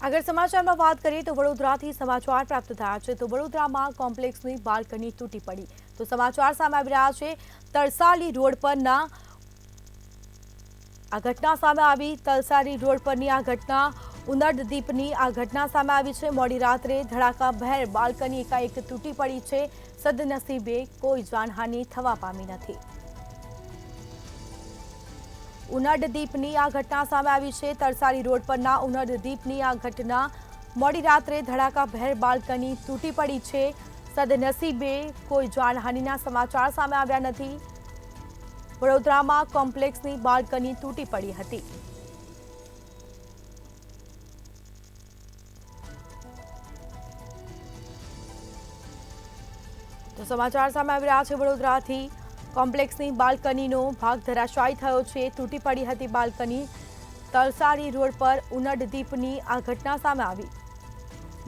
આગળ સમાચારમાં વાત કરીએ તો વડોદરાથી સમાચાર પ્રાપ્ત થયા છે તો વડોદરામાં કોમ્પ્લેક્સની બાલ્કની તૂટી પડી તો સમાચાર સામે આવી રહ્યા છે તરસાલી રોડ પરના આ ઘટના સામે આવી તરસાલી રોડ પરની આ ઘટના ઉનડદીપની આ ઘટના સામે આવી છે મોડી રાત્રે ધડાકાભેર બાલ્કની એકાએક તૂટી પડી છે સદનસીબે કોઈ જાનહાનિ થવા પામી નથી ઉનડદીપની આ ઘટના સામે આવી છે તરસાલી રોડ પરના ઉનડદીપની આ ઘટના મોડી રાત્રે ધડાકાભેર બાલ્કની તૂટી પડી છે સદનસીબે કોઈ જાનહાનિના સમાચાર સામે આવ્યા નથી વડોદરામાં કોમ્પ્લેક્સની બાલ્કની તૂટી પડી હતી તો સમાચાર સામે આવી રહ્યા છે વડોદરાથી કોમ્પ્લેક્સની બાલ્કનીનો ભાગ ધરાશાયી થયો છે તૂટી પડી હતી બાલ્કની તરસાલી રોડ પર ઉનડદીપની આ ઘટના સામે આવી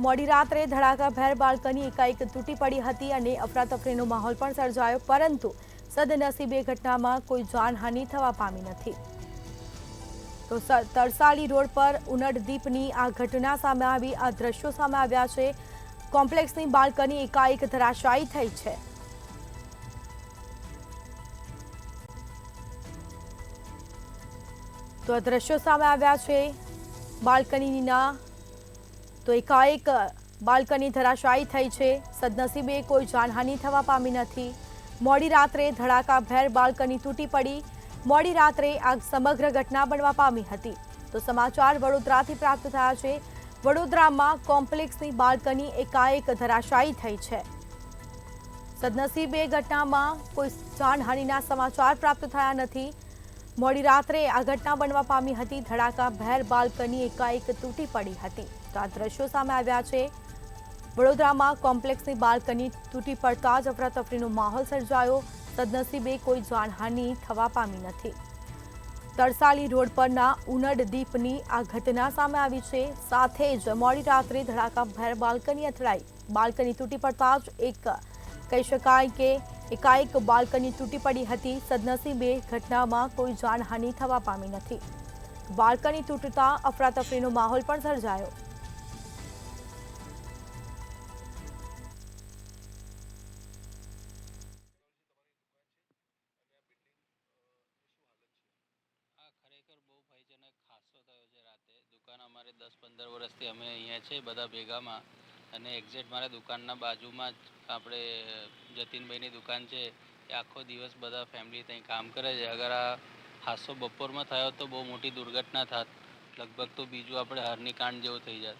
મોડી રાત્રે ધડાકાભેર બાલ્કની એકાએક તૂટી પડી હતી અને અફરાતફરીનો માહોલ પણ સર્જાયો પરંતુ સદનસીબે ઘટનામાં કોઈ જાનહાનિ થવા પામી નથી તો તરસાલી રોડ પર ઉનડદીપની આ ઘટના સામે આવી આ દ્રશ્યો સામે આવ્યા છે કોમ્પ્લેક્સની બાલ્કની એકાએક ધરાશાયી થઈ છે તો આ દ્રશ્યો સામે આવ્યા છે બાલ્કનીના તો એકાએક બાલ્કની ધરાશાયી થઈ છે સદનસીબે કોઈ જાનહાનિ થવા પામી નથી મોડી રાત્રે ધડાકાભેર બાલ્કની તૂટી પડી મોડી રાત્રે આ સમગ્ર ઘટના બનવા પામી હતી તો સમાચાર વડોદરાથી પ્રાપ્ત થયા છે વડોદરામાં કોમ્પ્લેક્સની બાલ્કની એકાએક ધરાશાયી થઈ છે સદનસીબે ઘટનામાં કોઈ જાનહાનિના સમાચાર પ્રાપ્ત થયા નથી મોડી રાત્રે આ ઘટના બનવા પામી હતી ધડાકાભેર બાલ્કની એકાએક તૂટી પડી હતી તો આ દ્રશ્યો સામે આવ્યા છે વડોદરામાં કોમ્પ્લેક્સની બાલ્કની તૂટી પડતા જ અફરાતફરીનો માહોલ સર્જાયો સદનસીબે કોઈ જાનહાનિ થવા પામી નથી તરસાલી રોડ પરના ઉનડદીપની આ ઘટના સામે આવી છે સાથે જ મોડી રાત્રે ધડાકાભેર બાલ્કની અથડાઈ બાલ્કની તૂટી પડતા જ એક કહી શકાય કે એકાએક બાલ્કની તૂટી પડી હતી સદનસીબે ઘટનામાં કોઈ જાનહાનિ થવા પામી નથી બાલ્કની તૂટતા અફરાતફરીનો માહોલ પણ સર્જાયો દુકાન અમારે 10-15 વર્ષથી અમે અહીંયા છે બધા ભેગામાં અને એક્ઝેક્ટ મારા દુકાનના બાજુમાં જ આપણે જતીનભાઈની દુકાન છે એ આખો દિવસ બધા ફેમિલી ત્યાં કામ કરે છે અગર આ હાદસો બપોરમાં થયો તો બહુ મોટી દુર્ઘટના થાત લગભગ તો બીજું આપણે હરની કાંડ જેવું થઈ જાત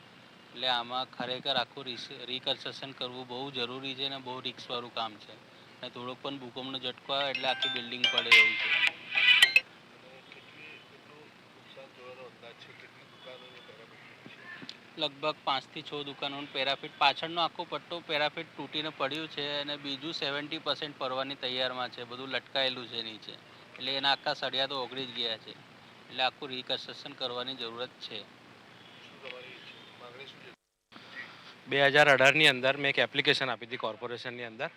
એટલે આમાં ખરેખર આખું રિકન્સ્ટ્રક્શન કરવું બહુ જરૂરી છે અને બહુ રિસ્કવાળું કામ છે અને થોડોક પણ ભૂકંપનો ઝટકો આવે એટલે આખી બિલ્ડિંગ પડે એવું છે લગભગ 5 થી 6 દુકાનોનું પેરાફિટ પાછળનો આખો પટ્ટો પેરાફિટ તૂટીને પડ્યું છે અને બીજું 70% પડવાની તૈયારમાં છે બધું લટકાયેલું છે નીચે એટલે એના આખા સળિયા તો ઓગળી જ ગયા છે એટલે આખું રિકન્સ્ટ્રક્શન કરવાની જરૂરત છે 2018ની અંદર મેં એક એપ્લિકેશન આપી હતી કોર્પોરેશનની અંદર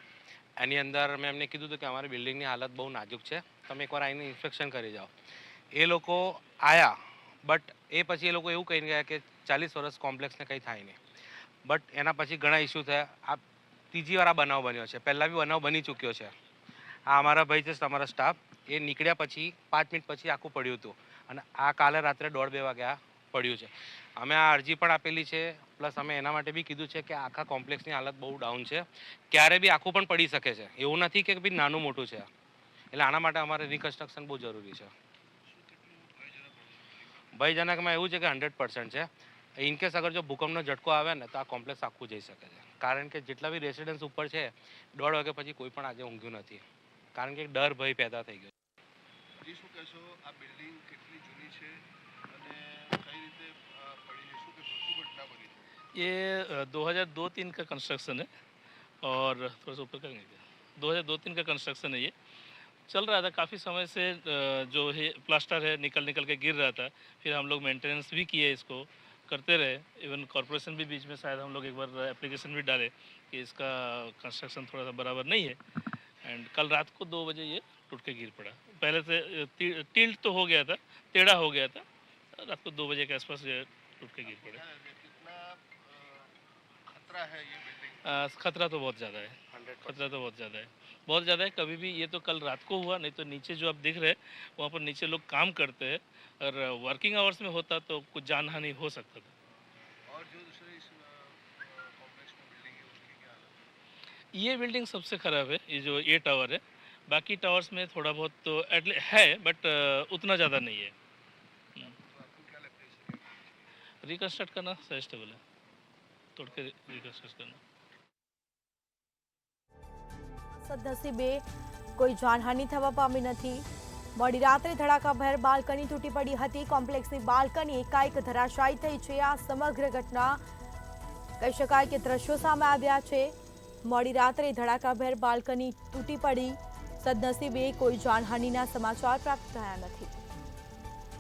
એની અંદર મેં એમને કીધું હતું કે અમારી બિલ્ડિંગની હાલત બહુ નાજુક છે તમે એકવાર આવીને ઇન્સ્પેક્શન કરી જાઓ એ લોકો આવ્યા બટ એ પછી એ લોકો એવું કહીને ગયા કે 40 વર્ષ કોમ્પ્લેક્સને કંઈ થાય નહીં બટ એના પછી ઘણા ઇસ્યુ થયા આ ત્રીજી વાર આ બનાવ બન્યો છે પહેલાં બી બનાવ બની ચૂક્યો છે આ અમારા ભાઈ છે તમારા સ્ટાફ એ નીકળ્યા પછી 5 મિનિટ પછી આખું પડ્યું હતું અને આ કાલે રાત્રે 1:30-2 વાગ્યા પડ્યું છે અમે આ અરજી પણ આપેલી છે પ્લસ અમે એના માટે બી કીધું છે કે આખા કોમ્પ્લેક્સની હાલત બહુ ડાઉન છે ક્યારે બી આખું પણ પડી શકે છે એવું નથી કે બી નાનું મોટું છે એટલે આના માટે અમારે રિકન્સ્ટ્રક્શન બહુ જરૂરી છે ભયજનકમાં એવું છે કે 100% છે ઇનકેસ અગર જો ભૂકંપનો ઝટકો આવે ને તો આ કોમ્પ્લેક્સ આખું જઈ શકે છે કારણ કે જેટલા બી રેસિડન્સ ઉપર છે 1:30 વાગ્યા પછી કોઈ પણ આજે ઊંઘ્યું નથી કારણ કે ડર ભય પેદા થઈ ગયો શું કહેશો આ બિલ્ડિંગ કેટલી જૂની છે અને કઈ રીતે પડી છે શું ઘટના બની ये 2002-3 का कंस्ट्रक्शन है और थोड़ा सा ऊपर कर 2002-3 का कंस्ट्रक्शन है ये चल रहा था काफ़ी समय से जो है प्लास्टर है निकल के गिर रहा था फिर हम लोग मेंटेनेंस भी किए इसको करते रहे इवन कॉरपोरेशन भी बीच में शायद हम लोग एक बार एप्लीकेशन भी डाले कि इसका कंस्ट्रक्शन थोड़ा सा बराबर नहीं है एंड कल रात को 2 बजे ये टूट के गिर पड़ा पहले से टिल्ट तो हो गया था टेढ़ा हो गया था रात को 2 बजे के आसपास ये टूट के गिर पड़ा खतरा है ये बिल्डिंग? खतरा तो बहुत ज़्यादा है, खतरा तो बहुत ज़्यादा है, बहुत ज़्यादा है। कभी भी ये तो कल रात को हुआ, नहीं तो नीचे जो आप दिख रहे हैं वहाँ पर नीचे लोग काम करते हैं, और वर्किंग आवर्स में होता तो कुछ जान हानि हो सकता था। और जो दूसरे इस कॉम्प्लेक्स में बिल्डिंग है उसकी क्या हालत है? ये बिल्डिंग सबसे ख़राब है, ये जो ये टावर है। बाकी टावर्स में थोड़ा बहुत तो है, बट उतना ज़्यादा नहीं है। तो आपको क्या लगता है इसे? रिकन्स्ट्रक्ट करना सजेस्टेबल है, तोड़ के रिकन्स्ट्रक्ट करना। સદનસીબે કોઈ જાનહાનિ થવા પામી નથી. મોડી રાત્રે ધડાકાભેર બાલ્કની તૂટી પડી હતી. કોમ્પ્લેક્સની બાલ્કની એકાએક ધરાશાયી થઈ છે. આ સમગ્ર ઘટના કહી શકાય કે દ્રશ્યો સામે આવ્યા છે. મોડી રાત્રે ધડાકાભેર બાલ્કની તૂટી પડી. સદનસીબે કોઈ જાનહાનિના સમાચાર પ્રાપ્ત થયા નથી.